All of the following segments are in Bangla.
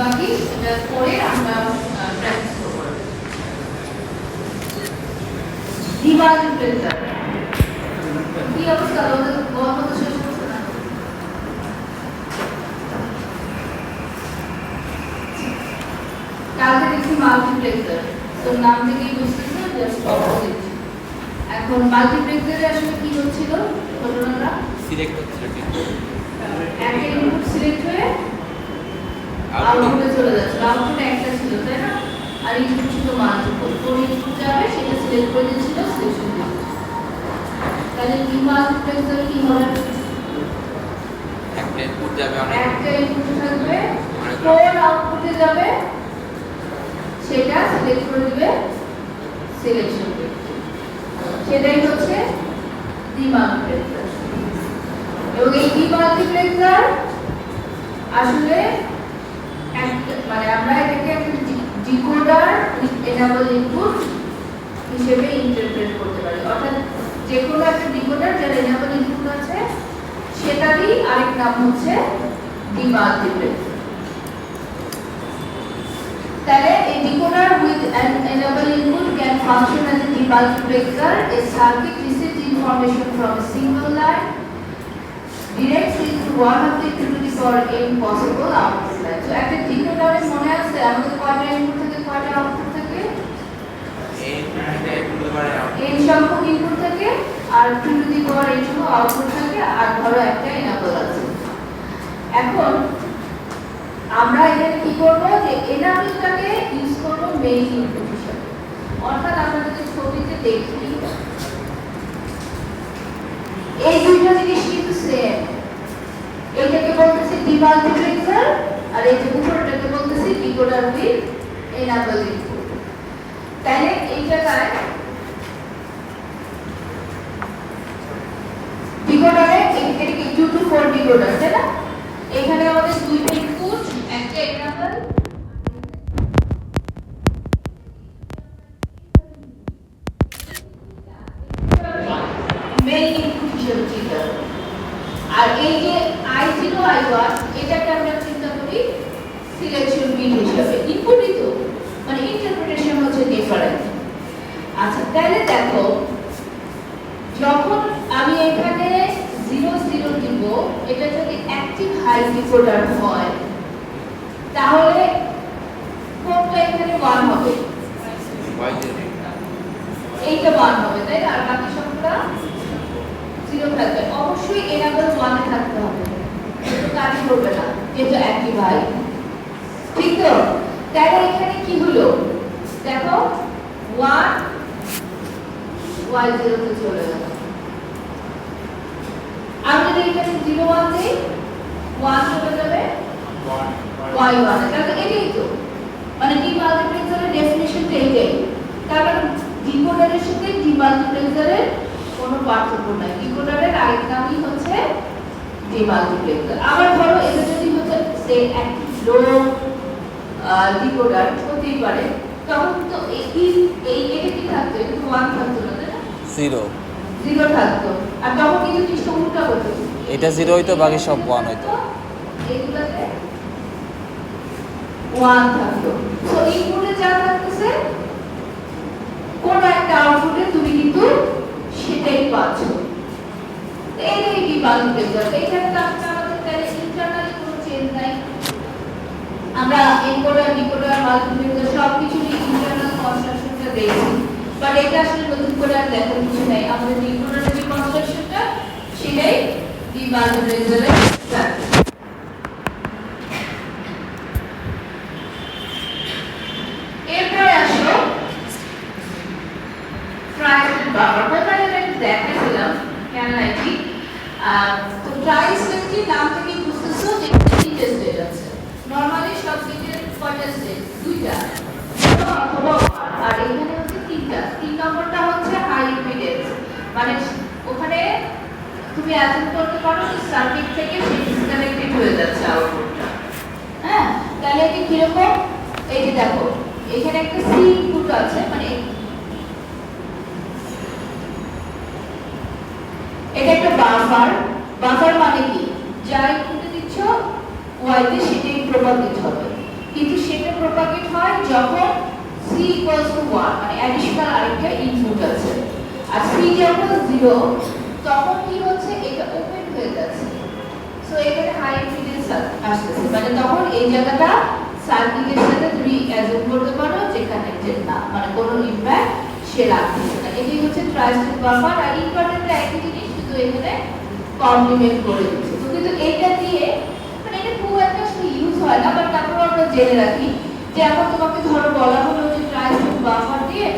বাকি এটা পরে আমরা প্র্যাকটিস করব। ডিমাল্টিপ্লেক্সার কি অবস্থা? গল্প তো শেষ হচ্ছে না। কালকে দেখছি মাল্টিপ্লেক্সার, তো নাম থেকেই বুঝতেছি জাস্ট অপোজিট। এখন মাল্টিপ্লেক্সারে আসলে কি হচ্ছিল ঘটনাটা? সিলেক্ট হচ্ছে একটা ইনপুট সিলেক্ট হয়ে আউটপুটে চলে যাচ্ছে। আউটপুটে একটা ছিল তাই না, আর ইনপুট ছিল মাল্টিপল। কোন ইনপুট যাবে সেটা সিলেক্ট করে দিচ্ছিল সিলেকশন দিচ্ছিল। তাহলে ডিমাল্টিপ্লেক্সার কি হবে? একটা ইনপুট যাবে একটা ইনপুট থাকবে, কোন আউটপুটে যাবে সেটা সিলেক্ট করে দিবে সিলেকশন দিবে। সেটাই হচ্ছে ডিমাল্টিপ্লেক্সার। এবং এই ডিমাল্টিপ্লেক্সার আসলে মানে আমরা এটাকে একটা ডিকোডার এনেবল ইনপুট হিসেবে ইন্টারপ্রেট করতে পারি। অর্থাৎ যে কোনো একটা ডিকোডার যার এনেবল ইনপুট আছে সেটারই আরেক নাম হচ্ছে ডিমাল্টিপ্লেক্সার। তাহলে a decoder with an enable input can function as a demultiplexer. A circuit receives information from a single line, directs it to one of the to the power n possible output line. So একটা decoder এর মনে আছে আমাদের কয়টা ইনপুট থেকে কয়টা আউটপুট থেকে? n সংখ্যক ইনপুট থেকে আর two to the power n সংখ্যক আউটপুট থেকে, আর ধরো একটা enable আছে। এখন আমরা এখানে কি করব যে এনাবলটাকে ইউজ করব মেইন ইনপুট হিসেবে। অর্থাৎ আমরা যদি ছবিতে দেখি এই দুইটা জিনিস কিন্তু সেম। এটাকে বলতেছি ডিমাল্টিপ্লেক্সার আর এই যে উপরটাকে বলতেছি ডিকোডার উইথ এনাবল ইনপুট। তাহলে এই জায়গায় ডিকোডারে এটা কি 2 to 4 ডিকোডার তাই না? এখানে আমাদের দুইটা ইনপুট, একটা এনাবল মেইন ইনপুট হিসেবে চিন্তা করি। আর এই যে I0 I1 এটাকে আমরা চিন্তা করি সিলেকশন বিট হিসেবে। ইনপুটই তো, মানে ইন্টারপ্রিটেশন হচ্ছে ডিফারেন্ট। আচ্ছা তাহলে দেখো যখন আমি এখানে 0 0 দিব, এটা যদি অ্যাক্টিভ হাই ডিকোডার হয় তাহলে কোনটা এখানে 1 হবে? এইটা 1 হবে তাই না? আর বাকি সবগুলা 0 থাকবে। অবশ্যই এনাবল 1 এ থাকতে হবে, কিন্তু কাজ করবে না যেটা অ্যাক্টিভ হাই। ঠিক তো? তাহলে এখানে কি হলো দেখো 1 y0 তে চলে গেল। আমি যদি এখানে 0 1 দেই 1 চলে যাবে y1 এ। তাহলে এটাই তো মানে ডিমাল্টিপ্লেক্সারের ডেফিনিশনটা এটাই। কারণ ডিকোডারের সাথে ডিমাল্টিপ্লেক্সারের কোনো পার্থক্য নাই। ডিকোডারের আরেক নামই হচ্ছে ডিমাল্টিপ্লেক্সার। আবার ধরো এটা যদি হচ্ছে সে অ্যাক্টিভ লো ডিকোডার হতেই পারে, তখন তো এই এটা কি থাকতো? এটা তো 1 থাকতো না তাই না? 0 থাকতো। আর তখন কিন্তু কিছু উল্টা হতো, এটা 0 হইতো বাকি সব 1 হইতো। এইগুলাতে 1 থাকতো। সো ইনপুটে যা থাকতেছে কোন একটা আউটপুটে তুমি কিন্তু সেটাই পাচ্ছ। এইটাই ডিমাল্টিপ্লেক্সার। এখানে তো আমাদের তাহলে ইন্টারনালি কোনো চেঞ্জ নাই। আমরা এনকোডার ডিকোডার মাল্টিপ্লেক্সার সবকিছু ইন্টারনাল কনস্ট্রাকশনটা দেখি, বাট এটা আসলে নতুন করে আর দেখার কিছু নাই। আমাদের ডিকোডারের যে কনস্ট্রাকশনটা সেটাই ডিমাল্টিপ্লেক্সারে থাকে। এরপরে আসো ট্রাইস্টেড বাফার। প্রথমে আমি দেখাইছিলাম কেন নাকি তো ট্রাইস্টেড নাম থেকে বুঝতেছো যে তিনটে স্টেজ আছে। নরমালি সব গেটের কয়টা স্টেজ? দুইটা অথবা আর এখানে হচ্ছে তিনটা। 3 নম্বরটা হচ্ছে হাই ইম্পিডেন্স, মানে ওখানে তুমি অ্যাজুম করতে পারো যে সার্কিট থেকে ডিসকানেক্টেড হয়ে যাচ্ছে আউটপুটটা। হ্যাঁ, তাহলে এটা কিরকম? এই যে দেখো এখানে একটা সি ইনপুট আছে, মানে এটা একটা বাফার। বাফার মানে কি? যা ইনপুট দিচ্ছ ওয়াই তে সেটাই প্রভাব দিতে হবে। কিন্তু সেটা প্রপাগেট হয় যখন c equals to 1 মানে অ্যাডিশনাল আরেকটা ইনপুট আছে আর c যখন 0 তখন কি হচ্ছে এটা ওপেন হয়ে যাচ্ছে সো এখানে হাই ইম্পিডেন্স আসতেছে মানে তখন এই জায়গাটা সার্কিটের সাথে তুমি অ্যাজুম করতে পারো যে কানেক্টেড না মানে কোনো ইমপ্যাক্ট সে রাখতেছে না এটাই হচ্ছে ট্রাইস্টেড বাফার আর ইনভার্টারটা একই জিনিস শুধু এখানে কমপ্লিমেন্ট করে দিচ্ছে তো কিন্তু এটা দিয়ে মানে এটা খুব একটা ইউজ হয় না বাট তারপর আমরা জেনে রাখি যে এখন তোমাকে ধরো বলা হলো যে ট্রাইস্টেড বাফার দিয়ে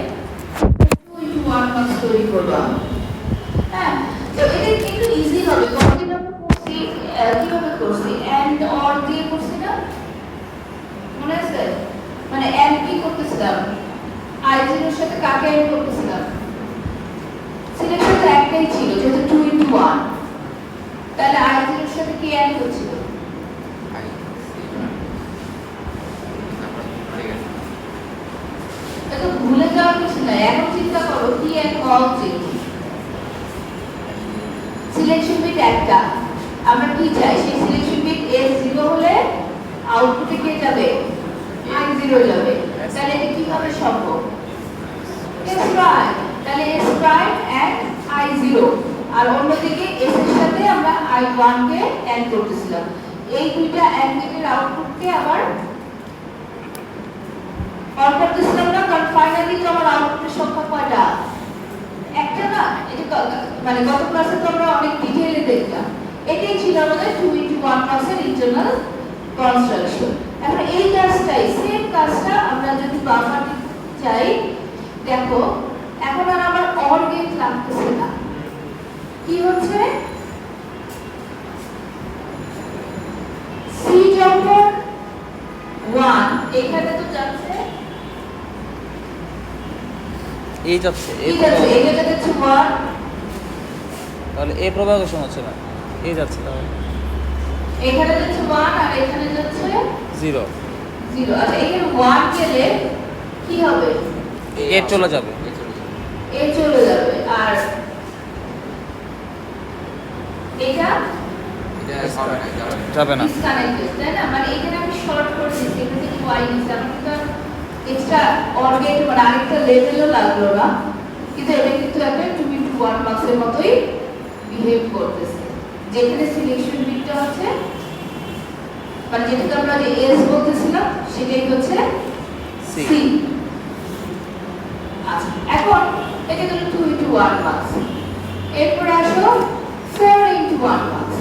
2:1 মাস তৈরি করবা হ্যাঁ তো এটা একটু ইজি হবে কতদিন আমরা করছি কিভাবে করছি এন্ড অর দিয়ে করছি না মনে আছে মানে এন্ড কি করতেছিলাম i0 এর সাথে কাকে এন্ড করতেছিলাম সিলেকশন একটাই ছিল যেহেতু 2:1 তাহলে i0 এর সাথে কি এন্ড হচ্ছিল এটা ভুলে যাওয়ার কিছু নাই এখন চিন্তা করো কি এন্ড অল ছিল সিলেকশন বিট একটা আমরা কি চাই সেই সিলেকশন বিট S0 হলে আউটপুটে কে যাবে I0 যাবে তাহলে এটা কিভাবে সম্ভব S prime তাহলে S prime and I0 আর অন্যদিকে S এর সাথে আমরা I1 কে এন্ড করতেছিলাম এই দুইটা এন্ড গেটের আউটপুটকে আবার অর করতেছিলাম না কারণ ফাইনালি তো আমার আউটপুটের সংখ্যা কয়টা একটা না এটা মানে গত ক্লাসে তো আমরা অনেক ডিটেইলে দেখলাম এটাই ছিল আমাদের 2:1 মাসের ইন্টারনাল কনস্ট্রাকশন এখন এই কাজটাই সেম কাজটা আমরা যদি বাফার চাই দেখো এখন আর আমার অর গেট লাগতেছে না কি হচ্ছে সি যখন 1 এখানে তো যাচ্ছে এই যাচ্ছে ঠিক আছে এটা যাচ্ছে 1 তাহলে এই প্রপাগেশন হচ্ছে না এই যাচ্ছে তাহলে এখানে যাচ্ছে 1 আর এখানে যাচ্ছে 0 0 আচ্ছা এখানে 1 গেলে কি হবে এ চলে যাবে এ চলে যাবে আর এটা যাবে না ডিসকানেক্টেড তাই না মানে এখানে আমি শর্ট করে দিচ্ছি এখানে থেকে y নিচ্ছি আমার কিন্তু এক্সট্রা অর গেট মানে আরেকটা লেভেলও লাগলো না কিন্তু এটা কিন্তু একটা 2:1 মাসের মতোই বিহেভ করতেছে যেখানে সিলেকশন বিটটা হচ্ছে মানে যেটা আমরা যে এস বলতেছিলাম সেটাই হচ্ছে সি আচ্ছা এখন এটা হলো 2:1 মাস এরপর আসো 4:1 মাস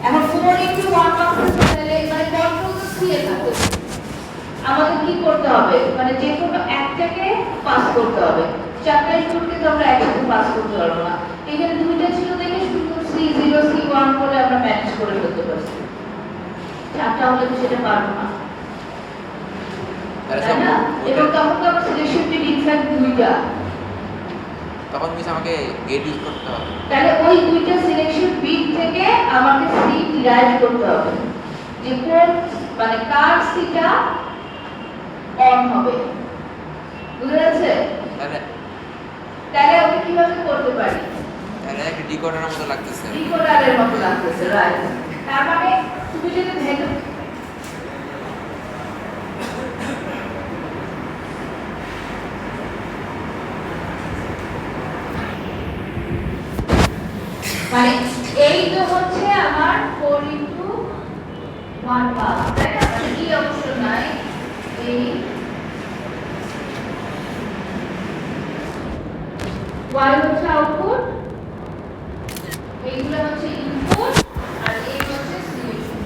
এখন 4:1 মাস তাহলে মানে কন্ট্রোল তো সি এ থাকে আমাদের কি করতে হবে মানে যে কোনো একটাকে পাস করতে হবে চারটা ইনপুটকে তো আমরা একসাথে পাস করতে পারবো না এখানে দুইটা ছিল দেখে শুধু C0 C1 করে আমরা ম্যানেজ করে ফেলতে পারছি চারটা হলে তো সেটা পারবো না তাই না এবং তখন তো আমার সিলেকশন বিট ইনফ্যাক্ট দুইটা তখন মিস আমাকে গেট ইউজ করতে হবে তাহলে ওই দুইটা সিলেকশন বিট থেকে আমাকে সি ডিরাইভ করতে হবে যে কোন মানে কার সিটা অন হবে বুঝা যাচ্ছে তাহলে আমি কিভাবে করতে পারি তাহলে একটা ডিকোডারের মতো লাগতেছে ডিকোডারের মতো লাগতেছে রাইট তার মানে তুমি যদি ভেবে মানে এই তো হচ্ছে আমার 4:1 পাস তাই না মানে কি অবশ্য নাই এই y হচ্ছে আউটপুট এইগুলো হচ্ছে ইনপুট আর এই হচ্ছে সিলেকশন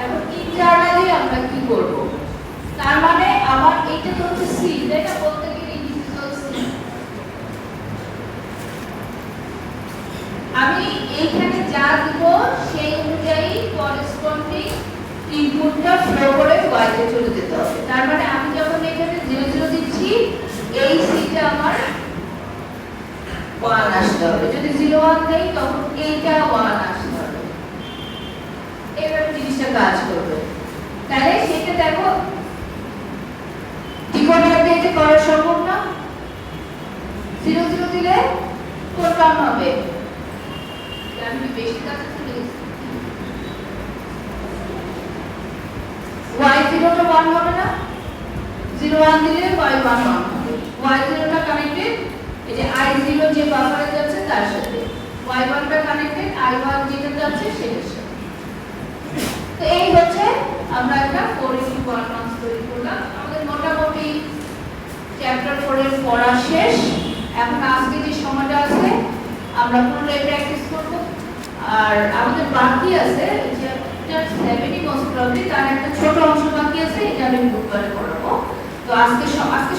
এখন ইন্টারনালি আমরা কি করব তার মানে আমার এটা তো হচ্ছে সি তাই না বলতে গেলে ডিজিটাল সি আমি এইখানে যা দিব সেই অনুযায়ী করেসপন্ডিং ইনপুটটা ফ্লো করে y তে চলে যেতে হবে তার মানে আমি যখন এখানে 0 দিচ্ছি এই সিটা আমার 1 আসতে হবে যদি 0 1 দেই তখন এইটা 1 আসতে হবে এভাবে জিনিসটা কাজ করবে তাহলে সেটা দেখো ডিকোডার দিয়ে এটা করা সম্ভব না 0 দিলে কোন টার্ম হবে আমি বেশি কাছে চলে গেছি জিরোটা 1 হবে না, 0 1 দিলে y1 1 হবে, y0 টা কানেক্টেড এই যে i0 যে বাফারে যাচ্ছে তার সাথে, y1 টা কানেক্টেড i1 যেটা যাচ্ছে সেটার সাথে। তো এই হচ্ছে আমরা একটা 4:1 মার্কস তৈরি করলাম। আমাদের মোটামুটি চ্যাপ্টার 4 এর পড়া শেষ। এখন আজকে যে সময়টা আছে আমরা পুরোটাই প্র্যাকটিস করব। আর আমাদের বাকি আছে যে চ্যাপ্টার 7 মোস্ট প্রবলি তার একটা ছোট অংশ বাকি আছে, এটা আমি বুধবারে পড়াবো। তো আজকে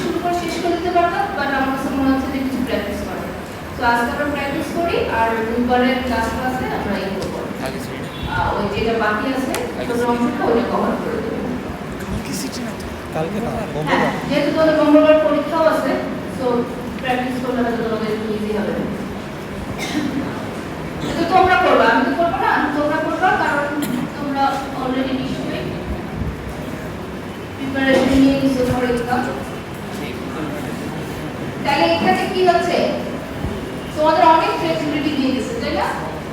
শুরু করে শেষ করে দিতে পারতাম, বাট আমার কাছে মনে হচ্ছে যে কিছু প্র্যাকটিস করতে। তো আজকে আমরা প্র্যাকটিস করি আর বুধবারের ক্লাসে আমরা এই করব। ওই যেটা বাকি আছে ছোট অংশটা ওইটা কভার করে দেব। কালকে না হ্যাঁ, মঙ্গলবার। যেহেতু তোদের মঙ্গলবার পরীক্ষাও আছে, তো প্র্যাকটিস করলে হয়তো তোদের একটু ইজি হবে। তো তোমরা করবা, আমি তো করবো না, তোমরা করবা, কারণ তোমরা অলরেডি নিশ্চয়ই প্রিপারেশন নিয়ে নিছো ফর এক্সাম। তাহলে এখানে কি হচ্ছে, তোমাদের অনেক ফ্লেক্সিবিলিটি দিয়ে দিচ্ছে, তাই না?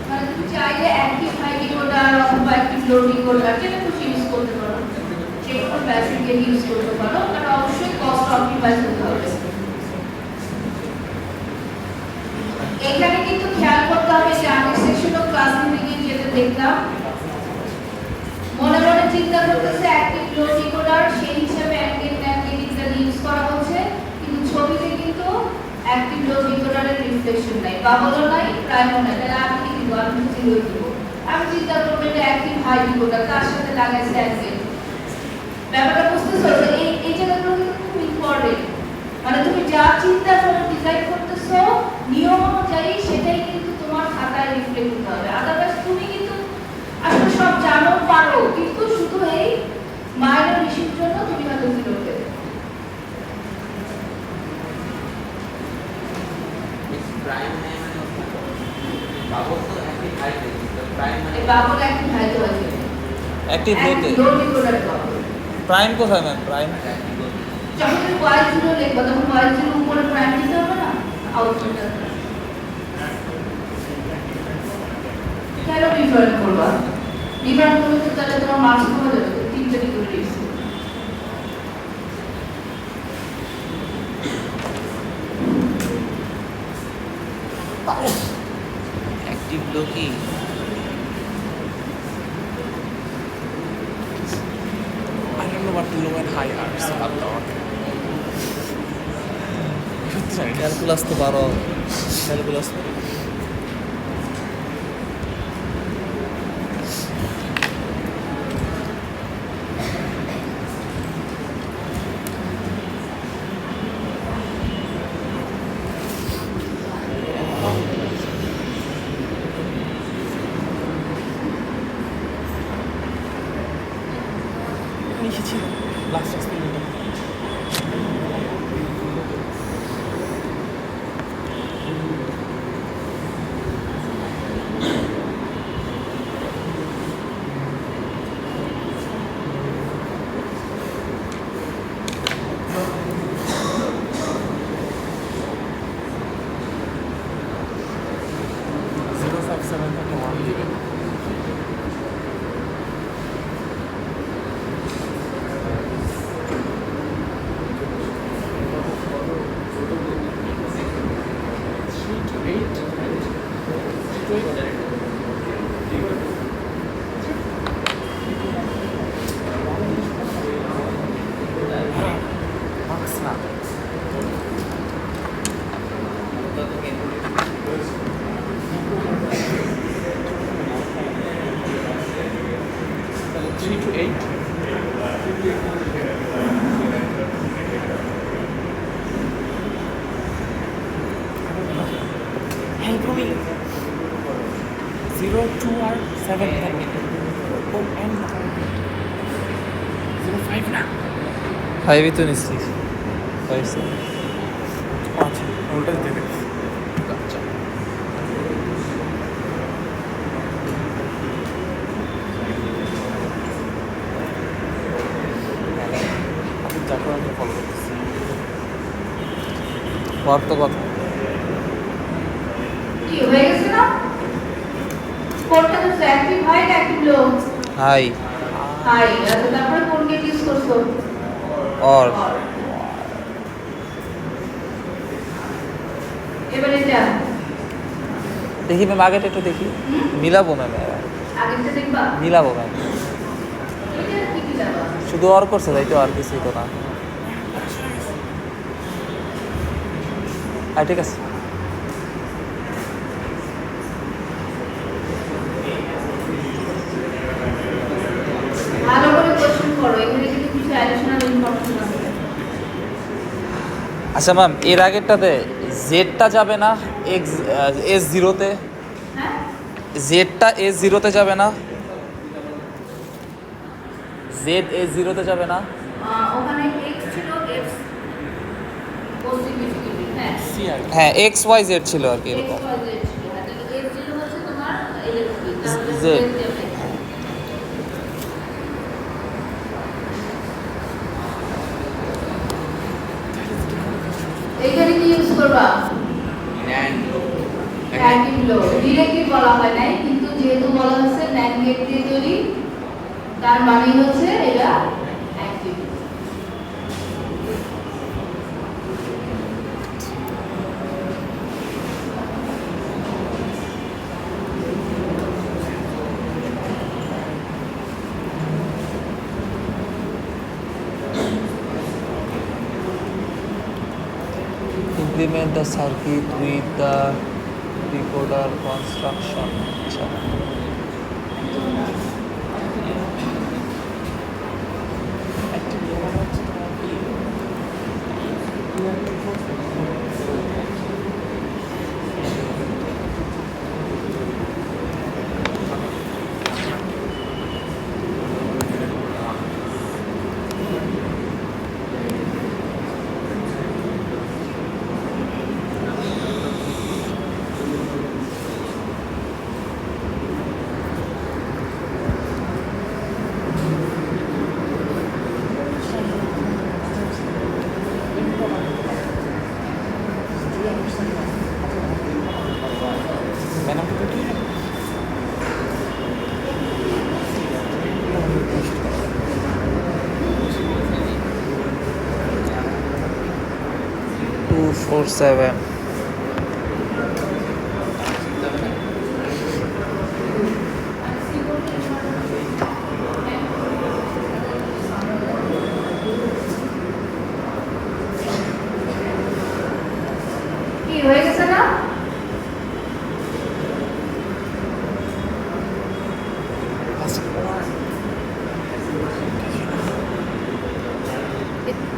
মানে তুমি চাইলে অ্যাক্টিভ হাই ডিকোডার অথবা অ্যাক্টিভ লো ডিকোডার যেটা খুশি ইউজ করতে পারো, যে কোনো ব্যাটারিকে ইউজ করতে পারো, বাট অবশ্যই কস্ট অপটিমাইজ করতে হবে। এখানে কিন্তু খেয়াল করতে হবে যে আগের সেকশনও ক্লাস থেকে যেটা দেখলাম, মনে মনে চিন্তা করতেছে অ্যাক্টিভ লো ডিকোডার, সেই হিসাবে অ্যাক্টিভ ন্যাভিগেট ইত্যাদি ইউজ করা হচ্ছে, কিন্তু ছবিতে কিন্তু অ্যাক্টিভ লো ডিকোডারের রিফ্লেকশন নাই, বাবলও নাই, প্রাইমও নাই। তাহলে আমি কি দিব? আমি জিরো দিব। আমি চিন্তা করবো এটা অ্যাক্টিভ হাই ডিকোডার, তার সাথে লাগাইছে অ্যাক্টিভ। ব্যাপারটা বুঝতেছো? এই জায়গাগুলো কিন্তু খুব ইম্পর্টেন্ট। মানে তুমি যা চিন্তা করে ডিজাইন করতেছো নিয়ম অনুযায়ী সেটাই কিন্তু তোমার খাতায় রিফ্লেক্ট হতে হবে। আদারওয়াইজ তুমি কিন্তু আসলে সব জানো পারো, কিন্তু শুধু এই মাইনর ইস্যুর জন্য তুমি হয়তো জিরো পেলে। প্রাইম মানে বাবল তো একই হাই তো প্রাইম মানে এই বাবল একটু হাইতে আছে, অ্যাক্টিভ লোতে লো ডিকোডার বাবল। প্রাইম কোথায় ম্যাম? প্রাইম যখন তুমি y0 লিখবা তখন y0 উপরে প্রাইম দিতে হবে না, আউটপুটটা কেন ডিফারেন্ট করবা? ডিফারেন্ট করলে তো তাহলে তোমার মার্কস কমে যাবে, তো তিনটে ডিগ্রি দিয়েছি। অ্যাক্টিভ লো কি? I don't know what low and high are, so I'm not. Calculus তো 12 ক্যালকুলাস লিখেছি last experiment. Help me. 0, 2 or 7. Oh, and 0, 5 না। 5 ই তো নিচ্ছি 5 সে 5 ভোল্টেজ দেবে। আচ্ছা আমি যাকে আমি ফলো করতেছি। পর তো কথা কি হয়ে গেছে না? কোনটা তো অ্যাক্টিভ হাই না অ্যাক্টিভ লো? হাই আর হাই আচ্ছা তারপরে কোন গেট ইউজ করছো অর Or। এবার এটা দেখি ম্যাম আগেটা একটু দেখি হুম? মিলাবো ম্যাম আগেরটা দেখবা মিলাবো ম্যাম এটা কি কি যাবা শুধু অর করছে তাই তো আর কিছুই তো না ঠিক আছে ভালো করে কোশ্চেন করো এখানে কিন্তু কিছু অ্যাডিশনাল ইনফরমেশন আছে আচ্ছা ম্যাম এর আগেরটাতে জেডটা যাবে না এক্স S0-তে হ্যাঁ জেডটা S0-তে যাবে না জেড S0-তে যাবে না ওখানে এক্স ছিল এক্স পজিটিভ হ্যাঁ সি আর হ্যাঁ XYZ ছিল আর কি এরকম এক্স ওয়াই জেড ছিল হ্যাঁ তাহলে এক্স ছিল হচ্ছে তোমার ইলেকট্রিক তাহলে Z। জেড যাবে এইখানে কি ইউজ করবা ন্যান্ড অ্যাক্টিভ লো ডিরেক্টলি বলা হয় নাই কিন্তু যেহেতু বলা হচ্ছে ন্যান্ড গেট দিয়ে তৈরি তার মানে হচ্ছে এটা active implement the circuit with the decoder construction আচ্ছা ম্যাডাম 247 কি হয়ে গেছে না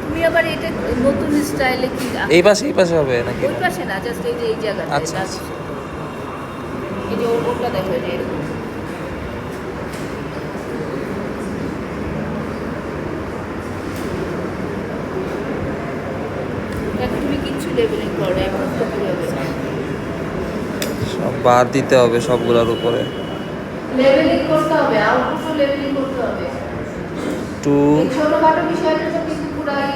তুমি আবার এটা নতুন স্টাইলে কি এই পাশে হবে নাকি ওই পাশে না জাস্ট এই যে এই জায়গাটা আচ্ছা, আচ্ছা। এই যে ওটা দেখো এই যে এরকম দেখো তুমি কিচ্ছু লেবেলিং করো না এখন তো কি হবে সব বার দিতে হবে সবগুলোর উপরে লেবেলিং করতে হবে আউটপুটও লেবেলিং করতে হবে 2 এই ছোটখাটো বিষয়টা তো কিন্তু পুরাই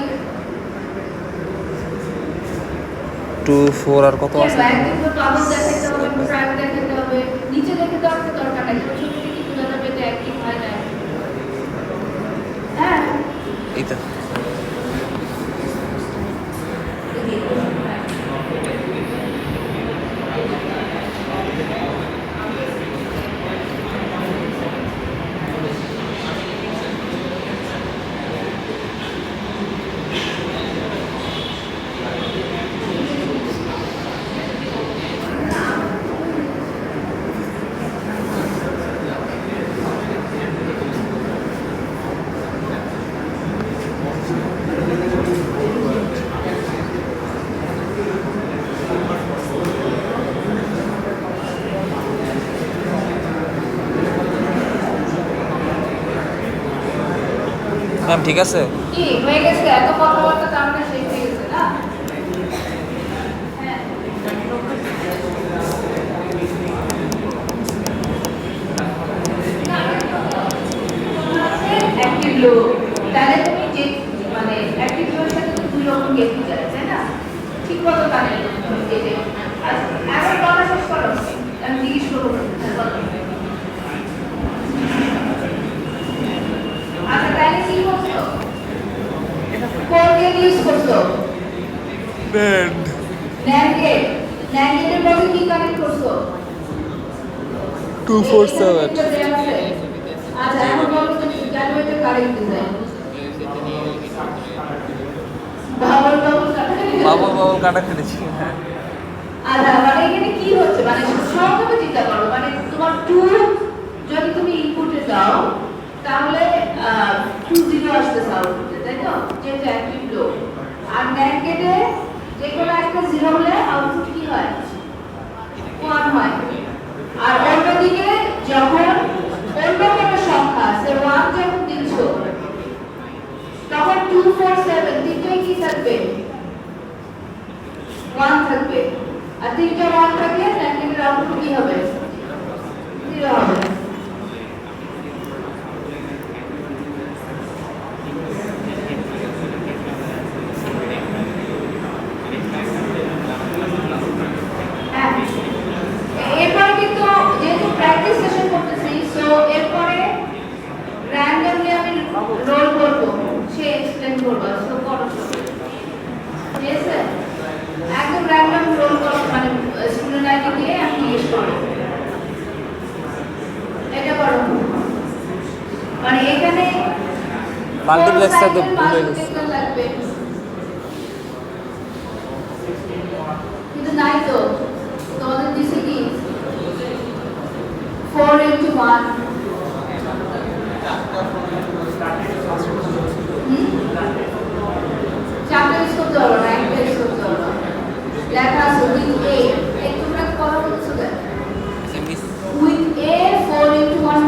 2 4 আর কত আছে একদিন তো পাবল দেখাইতে হবে প্রাইম দেখাইতে হবে নিচে দেখে দেওয়ার তো দরকার নাই ছোট ছোট কি বোঝা যাবে এটা অ্যাক্টিভ হয় না হ্যাঁ এইটা ম্যাম ঠিক আছে কি হয়ে গেছে এত কথাবার্তা তার মানে শেষ হয়ে গেছে না হ্যাঁ অ্যাক্টিভ লো তাহলে তুমি যে মানে অ্যাক্টিভ লোর সাথে তো দুই রকম গেট যাবে তাই না ঠিক মতো তাহলে এই যে এখন কথা শেষ করো আমি জিজ্ঞেস করবো কোন গেট ইউজ করছো? NAND. NAND gate. NAND গেটের মধ্যে কি কানেক্ট করছো? 247 আচ্ছা, এখন বলো তো কেন এটা কারেক্ট ডিজাইন? বাবল কাটা খেলেছি। হ্যাঁ আচ্ছা, মানে এখানে কি হচ্ছে, মানে সহজভাবে চিন্তা করো, মানে তোমার 2 যদি তুমি ইনপুটে দাও তাহলে 2 0 আসতেছে আউটপুটে, তাই তো? যেটা অ্যাক্টিভ লো। আর NAND গেটে যে কোনো একটা 0 হলে আউটপুট কি হয়? 1 হয়। আর অন্যদিকে যখন অন্য কোনো সংখ্যা আছে 1 যখন দিচ্ছ তখন 2 4 7 তিনটাই কি থাকবে? 1 থাকবে। আর তিনটা 1 থাকলে র্যাঙ্কিংয়ের আউটপুট কি হবে? 0 হবে। হ্যাঁ, এরপরে কিন্তু যেহেতু প্র্যাকটিস সেশন করতেছি, সো এরপরে র্যান্ডমলি আমি রোল করব, সে এক্সপ্লেন করবে, সো করো ঠিক আছে? একদম র্যান্ডম রোল করো, মানে স্টুডেন্ট আইডি দিয়ে আমি জিজ্ঞেস করব, এটা করো। মানে এখানে মাল্টিপ্লেক্সটা তো ভুলে গেছি। লাগবে, কিন্তু নাই তো, তোমাদের দিছে কি 4 into 1 চারটা ইউজ করতে পারো না, একটা ইউজ করতে পারো না। লেখা আছে উইথ এ, এই তোমরা কথা বলছো কেন? আচ্ছা miss With a 4 into 1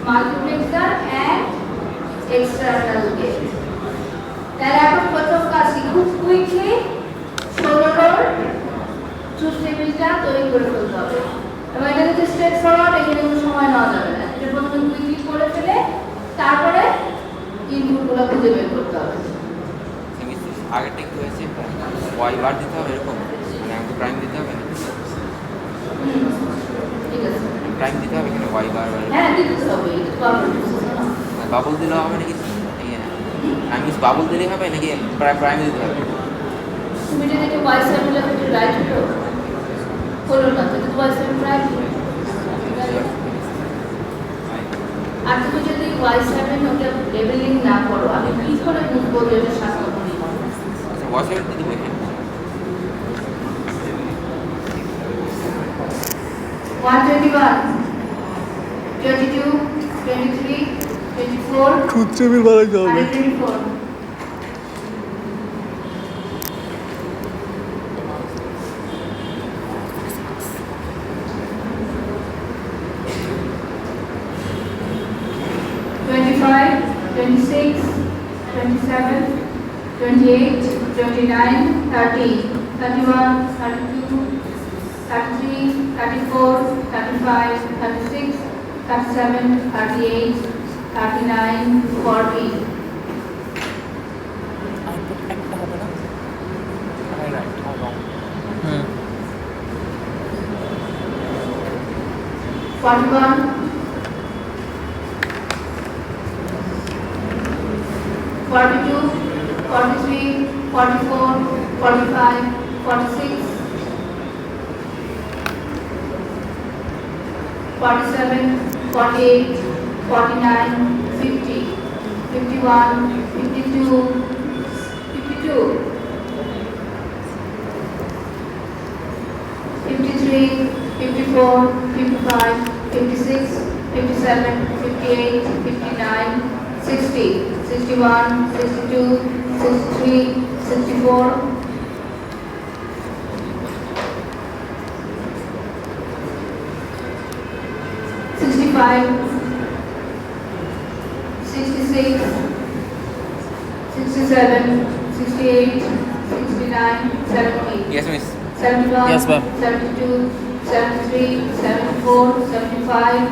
multiplexer and external gate. তাহলে এখন প্রথম কাজটি খুব কুইকলি 16 ট্রুথ টেবিলটা তৈরি করে ফেলতে হবে। এবং এটা যদি স্ট্রেট ফরওয়ার্ড, এখানে কোনো সময় নেওয়া যাবে না। এটা প্রথমে কুইকলি করে ফেলে তারপরে ইনপুটগুলো খুঁজে বের করতে হবে। মিস আগেরটা কি হয়েছে ওয়াই বার দিতে হবে এরকম, মানে আমাকে প্রাইম দিতে হবে, ঠিক আছে, প্রাইম দিতে হবে কিনা ওয়াই বার হ্যাঁ দিতে হবে, এটা তো পারবো না। বাবল দিলে হবে নাকি? আমি মিস বাবল দিলেই হবে নাকি প্রাইম দিতে হবে? তুমি যদি একটু y7 লেখো একটু রাইট হলো না, যদি y7 রাইট, আর তুমি যদি y7 ওটা লেবেলিং না করো, আমি কি করে বুঝবো যে এটা স্বাস্থ্যকর? আচ্ছা ওয়াশার দিতে হবে এখানে 121 22 23 24 ট্রুথ টেবিল বানাইতে হবে। 124 25, 26, 27, 28, 29, 30, 31, 32, 33, 34, 35, 36, 37, 38, 39, 40. আউটপুট একটা হবে না? রাইট, রং। হুম 41, 42, 43, 44, 45, 46, 47, 48, 49, 50, 51, 52, 52, 53, 54, 55, 56, 57, 58, 59, 60, 61, 62, 63, 64, 65, 66, 67, 68, 69, 70. Yes miss 71, Yes, ma'am. 72, 73, 74, 75,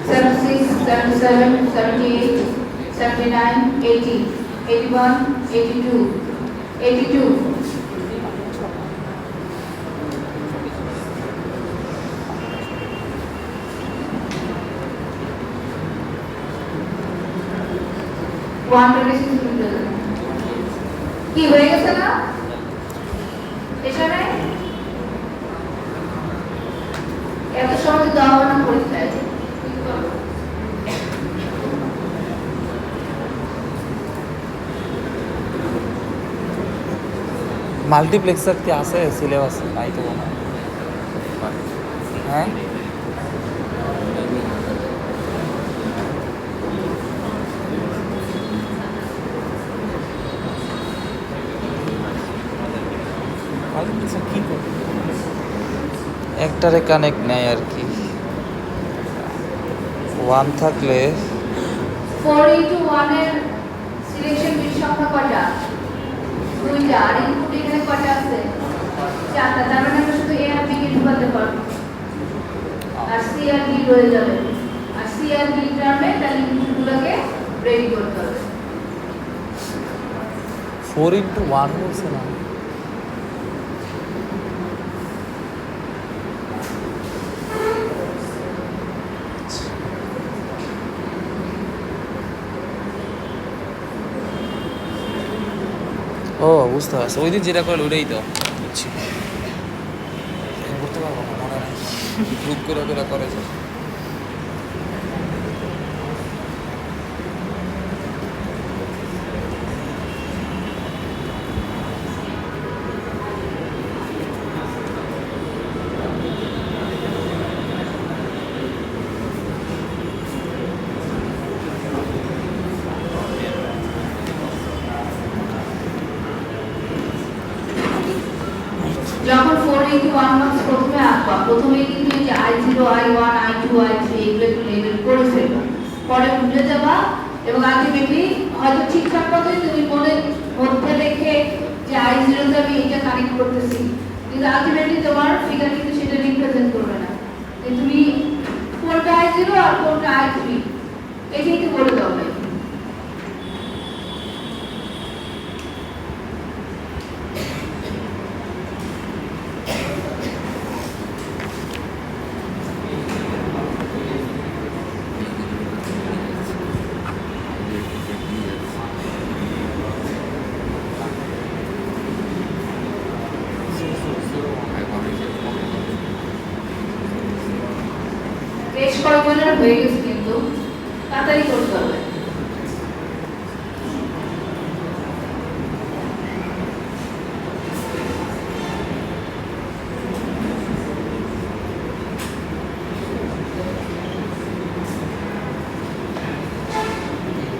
76, 77, 78, 79, 80, 81, 82, 82, 83, ওয়ানটাকে শুধু তুলতে দেবে। কি হয়ে গেছে না এখানে এত সহজে দেওয়া হবে না পরীক্ষায় কি করবো? মাল্টিপ্লেক্সার কি আছে সিলেবাসে? নাই তো মনে হয়। হ্যাঁ মাল্টিপ্লেক্সার কি করবে? একটারে কানেক্ট নেয় আর কি। ওয়ান থাকলে 4:1 এর সিলেকশন বিট সংখ্যা কয়টা? দুইটা। আর ইনপুট এখানে কয়টা আছে? চারটা। তার মানে আমরা শুধু এ আর বি কে ঢুকাতে পারবো, আর সি আর ডি রয়ে যাবে। আর সি আর ডি টার্মে তার ইনপুটগুলোকে রেডি করতে হবে। 4:1 বলছে না? ও বুঝতে পারছি, ওই দিন যেটা করলো ওইটাই তো বুঝছি। করতে পারবো না, মনে নাই গ্রুপ করে করে করেছে। যখন 4:1 মার্কস প্রথমে আঁকবা, প্রথমে কিন্তু এই যে I0, I1, I2, I3 এগুলো একটু লেবেল করে ফেলবো, পরে ভুলে যাবা এবং আলটিমেটলি হয়তো ঠিকঠাক মতোই তুমি মনের মধ্যে রেখে যে I0 তে আমি এটা কানেক্ট করতেছি, কিন্তু আলটিমেটলি তোমার ফিগার কিন্তু সেটা রিপ্রেজেন্ট করবে না যে তুমি কোনটা I0 আর কোনটা I3 এটাই তো বলে দাও ভাই। বেশ কয়েকজনের হয়ে গেছে কিন্তু তাড়াতাড়ি করতে হবে।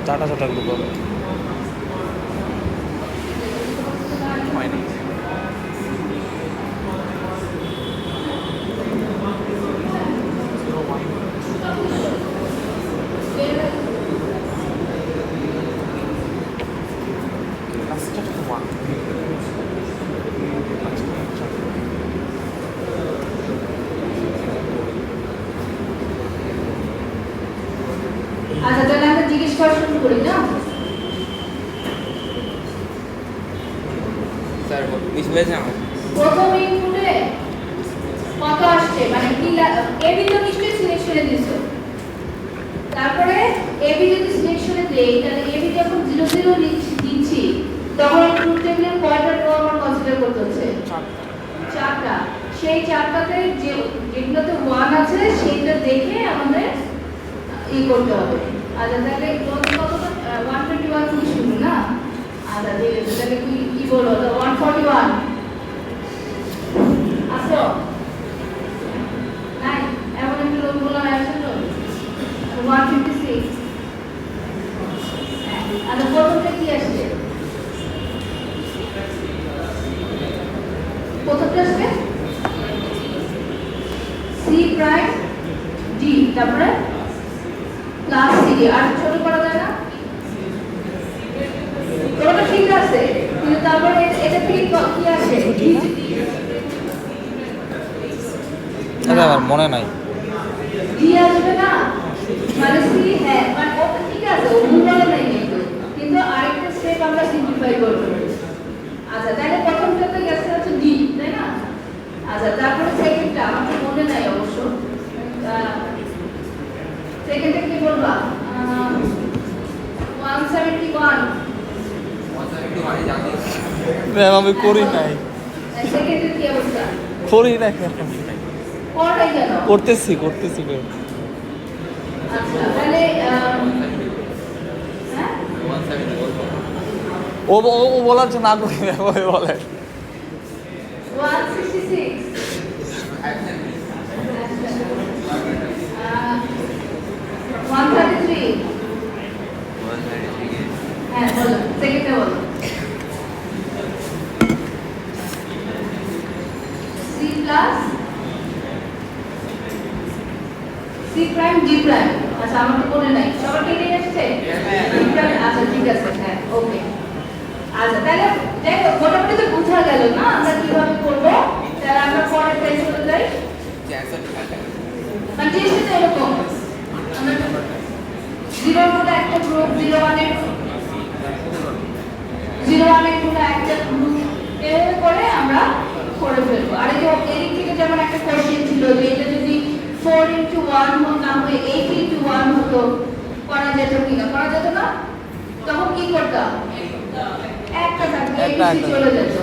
চাটা চাটা গ্রুপ হবে। হয়নি। That's just one. আচ্ছা তাহলে আমরা জিজ্ঞেস করা শুরু করি না? স্যার কিছু হয়েছে আমার প্রথম ইনপুটে কত আসছে, মানে কি এবি তো নিশ্চয়ই সিলেকশনে দিছো, তারপরে এবি যদি সিলেকশনে দেই তাহলে এবি যখন 0 0 দিচ্ছি তখন ট্রুথ টেবিলের কয়টা রো আমার কনসিডার করতে হচ্ছে? চারটা। সেই চারটাতে যেগুলোতে 1 আছে সেটা দেখে আমাদের করতে হবে। আচ্ছা তাহলে কতটা 121 থেকে শুরু না? আচ্ছা ঠিক আছে, তাহলে কি বলবো 141 আসো নাই, এমন একটা লোক বলা আসলো 156। আচ্ছা প্রথমটা কি আসছে? প্রথমটা আসছে সি প্রাইম ডি, তারপরে প্লাস সিডি। আর ছোট করা যায় না? ওটা ঠিক আছে, কিন্তু তারপরে এটা ঠিক কি আসে? এটা আমার মনে নাই। ডি আসবে না, মানে সি, হ্যাঁ মানে ওটা ঠিক আছে, ও ভুল বলে নাই কিন্তু আরেকটা স্টেপ আমরা সিম্পলিফাই করব। আচ্ছা তাহলে প্রথমটাতে গেছে হচ্ছে ডি, তাই না? আচ্ছা তারপরে সেকেন্ডটা আমার মনে নাই অবশ্য। সেকেন্ডটা কি বলবা? 171 ম্যাম আমি করি নাই সেকেন্ডের কি অবস্থা? করি নাই পড়াই কেন? করতেছি ম্যাম আচ্ছা তাহলে হ্যাঁ 170 ও বলার জন্য আগ্রহী ম্যাম ওই বলে 166 133 হ্যাঁ বলো সেকেন্ডে বলো C plus C prime D prime আচ্ছা আমার তো মনে নাই সবার কেটে যাচ্ছে আচ্ছা ঠিক আছে হ্যাঁ ওকে আচ্ছা তাহলে দেখো মোটামুটি তো বোঝা গেল না আমরা কিভাবে করবো তাহলে আমরা পরের পেজে চলে যাই মানে জিনিসটা এরকম আমরা 0 হলো একটা গ্রুপ 01 এর 01 এর হলো একটা গ্রুপ এভাবে করে আমরা করে ফেলবো আর এই যে এদিক থেকে যেমন একটা কোশ্চেন ছিল যে এটা যদি 4:1 না হয়ে 8:1 হতো করা যেত কিনা করা যেত না তখন কি করতাম একটা থাকবে ABC চলে যেত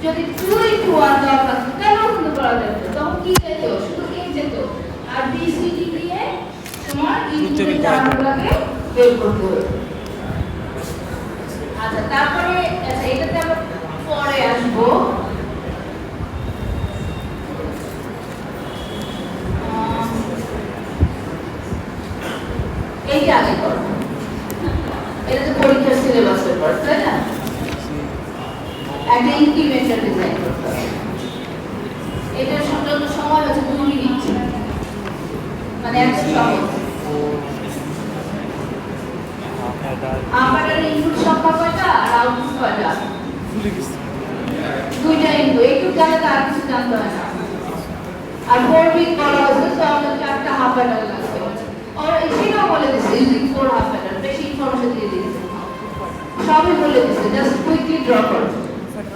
যদি 2:1 দেওয়া থাকতো তাহলেও কিন্তু করা যেত তখন কি যেত শুধু A যেত আর BCD দিয়ে তোমার ইনপুটের টার্মগুলোকে বের করতে হবে আচ্ছা তারপরে আচ্ছা এটাতে আমরা পরে আসবো এইটা আগে করো এটা তো পরীক্ষার সিলেবাসের পর তাই না একটা ইনক্রিমেন্টাল ডিজাইন করতে হবে এটার জন্য সময় হচ্ছে 2 মিনিট মানে একটা সহজ আমাদের ইনপুট সংখ্যা কয়টা আর আউটপুট কয়টা দুইটা ইনপুট একটু জানলে তো আর কিছু জানতে হয় না আর 4 উইক বলা হচ্ছে তো আমাদের 4টা হাফ অ্যাডার লাগবে আর সেটাও বলে দিচ্ছে ইউজিং 4 হাফ অ্যাডার বেশি ইনফরমেশন দিয়ে দিচ্ছে সবই বলে দিচ্ছে জাস্ট কুইকলি ড্র করো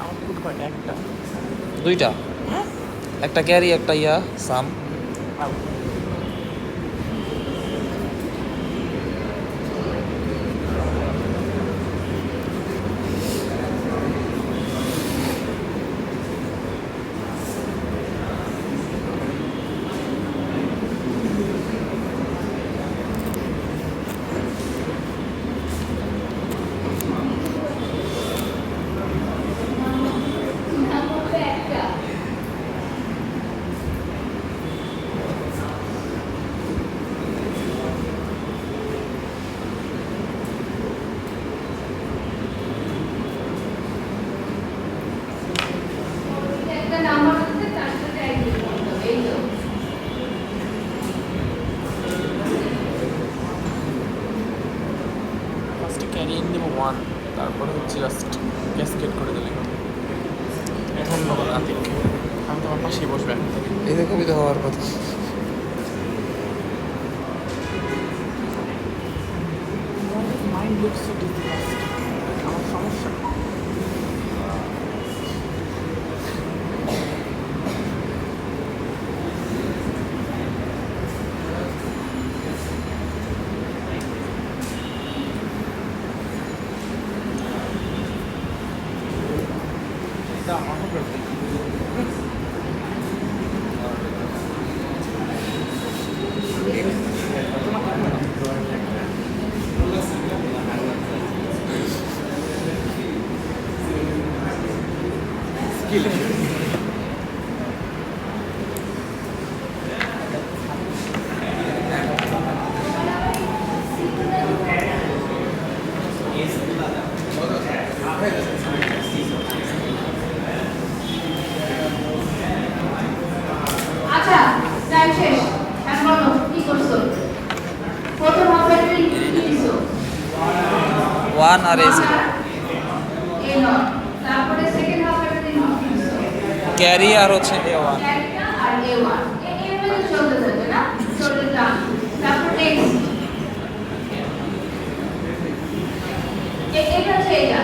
আউটপুট কয়টা একটা দুইটা একটা ক্যারি একটা ইয়া সাম একটা একটা নাম্বার আছে তার সাথে অ্যাড করতে হবে এই তো ফার্স্টে ক্যারি ইন দেবো 1 তারপরে হচ্ছে জাস্ট ক্যাসকেড করে দিলে ধন্যবাদ আতিক আমি তোমার পাশেই বসবে এখন থেকে এটা কবিতা হওয়ার কথা মাইন্ড লুকস সো ডিসগাস্টিং আমার সমস্যা আচ্ছা টাইম শেষ এখন বলো কি করছো প্রথম হাফের কি দিছো 1 আর এসি এ নট তারপরে সেকেন্ড হাফের কি দিছো ক্যারি আর হচ্ছে A1 একটা আর A1 এভাবে চলতে থাকবে না চলতে থাক তারপর নেক্সট এটা হচ্ছে এটা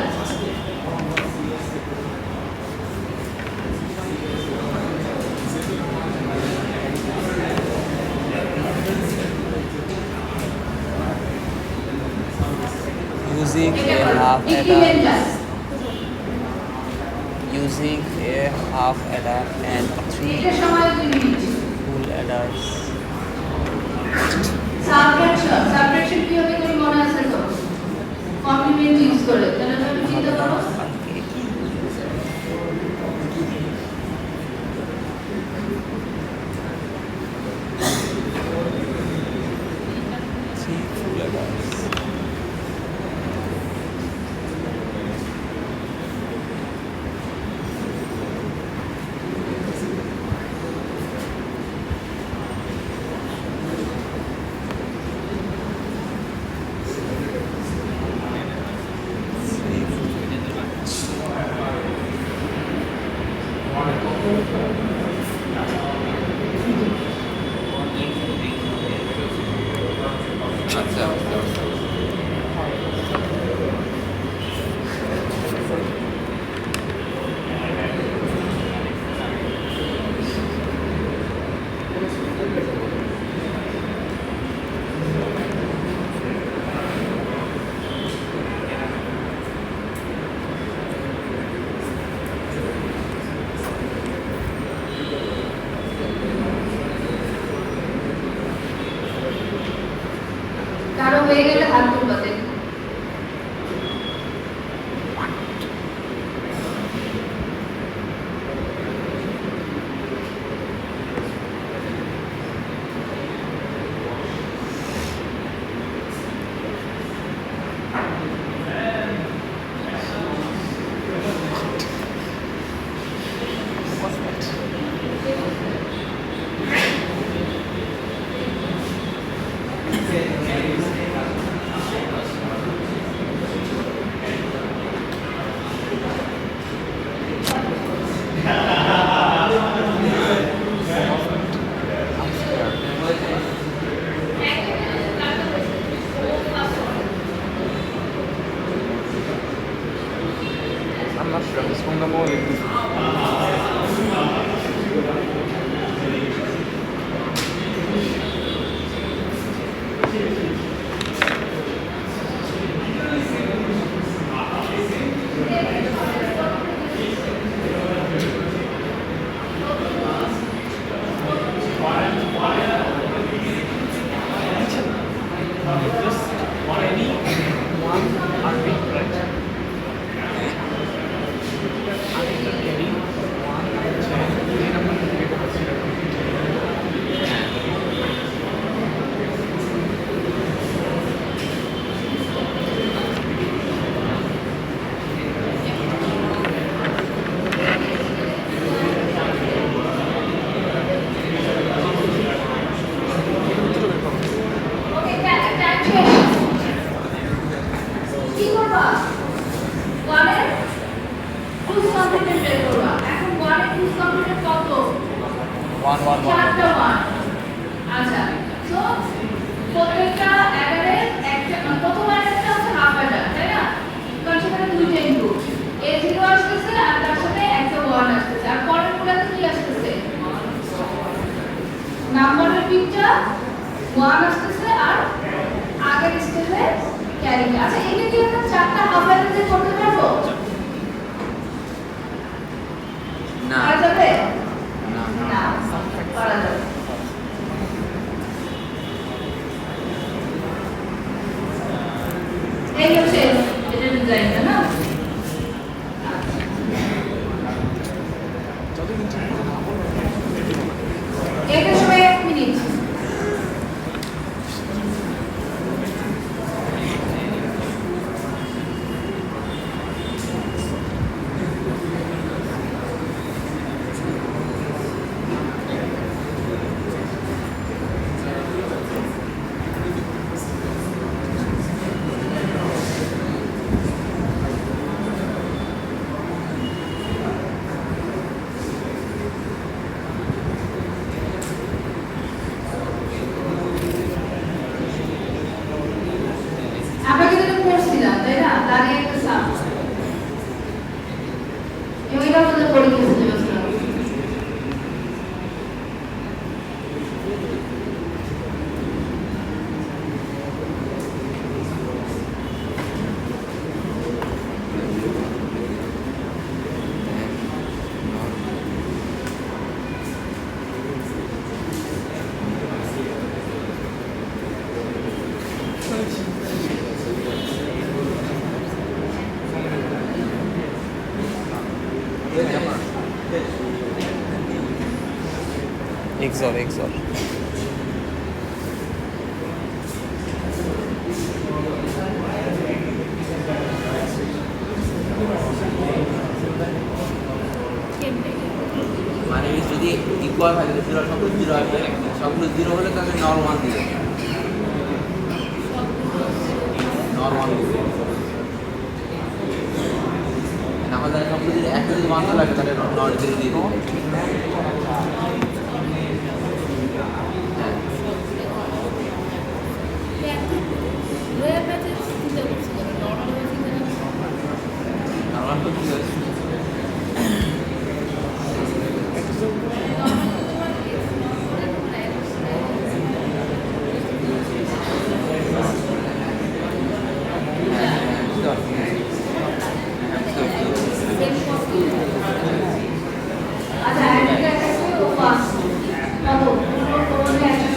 using a half adder equivalent using a half adder and three এটা সময় 2 মিনিট। full adders. সাবট্রাকশন কি হবে তুমি মনে আছে তো? কমপ্লিমেন্ট ইউজ করে তাহলে তুমি চিন্তা করো। Three full adders. Three full adders. আচ্ছা কারো হয়ে গেলে হাত তুলবা দেখো। I'm not sure. It's from the morning. Okay time শেষ। কি করবা? ওয়ানের টুস কমপ্লিটেড বের করবা। এখন ওয়ানের টুস কমপ্লিটেড কত? 1 1 1. চারটা ওয়ান। আচ্ছা তো প্রত্যেকটা অ্যাডারের একটা প্রথম অ্যাডারটা হচ্ছে হাফ অ্যাডার তাই না? কারণ সেখানে দুইটা ইনপুট A0 আসতেছে আর তার সাথে একটা ওয়ান আসতেছে আর পরের গুলাতে কি আসতেছে? নাম্বারের পিকটা ওয়ান আসতেছে আর আগের স্টেপে ক্যারি। আচ্ছা এটা কি আমরা চারটা হাফ অ্যাডার দিয়ে করতে পারবো? না পারা যাবে? না না পারা যাবে। এই হচ্ছে এটা ডিজাইনটা না? এটা সময় 1 মিনিট। এক্সর এক্সর মানে যদি ইকুয়াল থাকে জিরো সবগুলো জিরো আসবে, সবগুলো জিরো হলে তাকে নর 1 দিবে, নর 1 দিবে। আমাদের সবগুলো যদি একটা যদি 1 লাগে তাহলে নর 0 দিয়ে দিবে। ওয়েব ম্যাথের চিন্তা করছি না, নর্মাল ম্যাথ চিন্তা করছি। নর 1 তো কি আছে? আচ্ছা, একটা আছে ও পাস কত পুরো করে একটা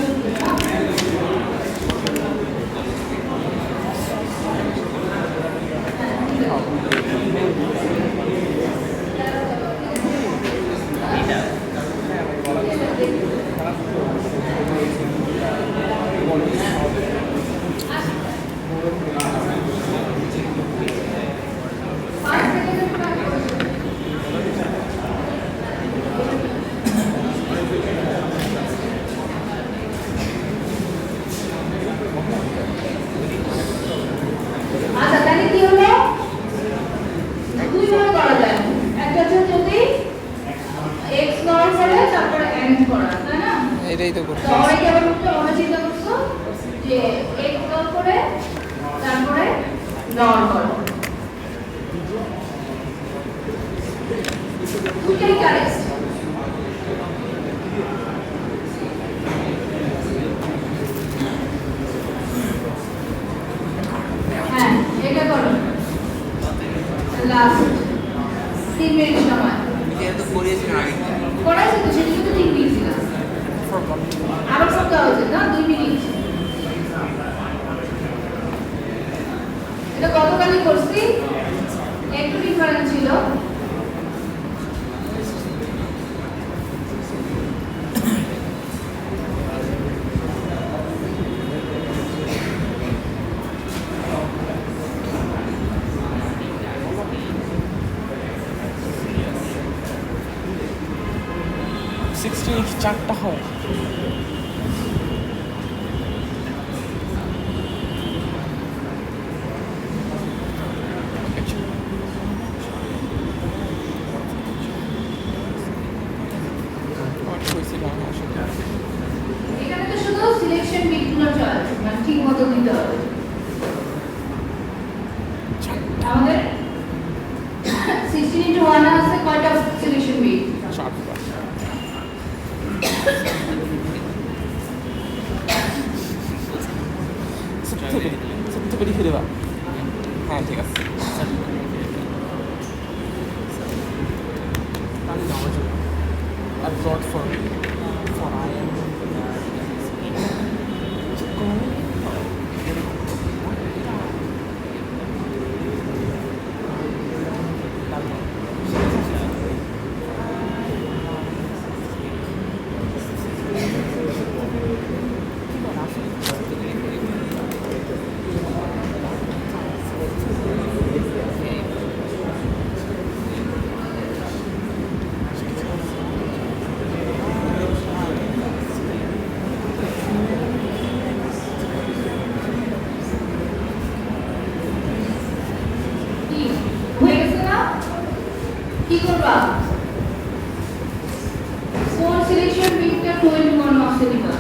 আচ্ছা, তাহলে কি হলো? দুই ভাবে করা যায়। একটা হচ্ছে যদি x নর করে তারপরে n করা, তাই না? এটাই তো করতে তো অনেকে আবার অনেক চিন্তা করছো যে x নর করে তারপরে নর করো। দুটাই কারেক্ট। হ্যাঁ, এটা করো। লাস্ট 3 মিনিট সময়। এটা তো করিয়েছিলেন আগে। করাইছে তো, সেটা তো ঠিক দিয়েছিলাম। আবার করতে হয়েছে না 2 মিনিট। এটা গতকালই করছি, একটু ডিফারেন্স ছিল। সিক্সটিন চারটা হয়। এখানে তো শুধু সিলেকশন বিটগুলো চয়েস, মানে ঠিক মতো দিতে হবে। আমাদের 16 into 1 আছে কয়টা সিলেকশন বিট? চারটা। সত্যি লিখে দেবা? হ্যাঁ ঠিক আছে। আর ডট ফর আই এম কি হয়ে গেছে না? কি করবা? কোন সিলেকশন বিটটা 2 into 1 মার্কসে দিবা?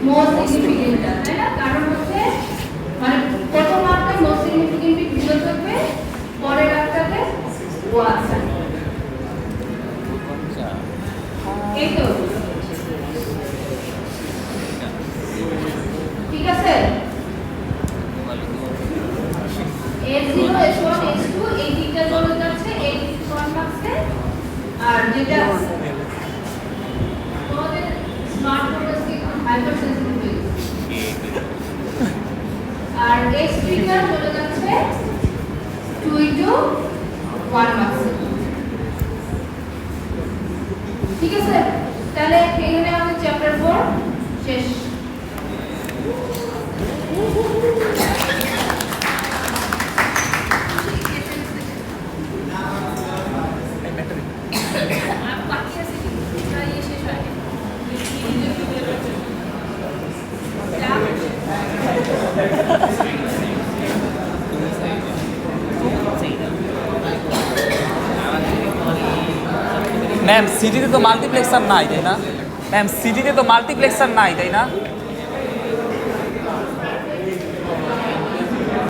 মোস্ট সিগনিফিকেন্টটা, তাই না? কারণ হচ্ছে মানে প্রথম মার্কটা মোস্ট সিগনিফিকেন্ট বিট 0 থাকবে, পরের মার্কটাতে 1 থাকবে। এই তো ঠিক আছে। S0 S1 S2 এই তিনটা চলে যাচ্ছে এই 1 মার্কসে। আর যেটা তোমাদের স্মার্ট ফোকাসকে একটু হাইপার সেন্সিটিভ, আর S3 টা চলে যাচ্ছে 2 into 1 মার্কসে। ঠিক আছে, তাহলে এখানে আমাদের চ্যাপ্টার 4 শেষ। আর বাকি আছে কি? এটা ইয়ে শেষ হয়নি। ম্যাম সিটিতে তো মাল্টিপ্লেক্সার নাই তাই না? ম্যাম সিটিতে তো মাল্টিপ্লেক্সার নাই তাই না?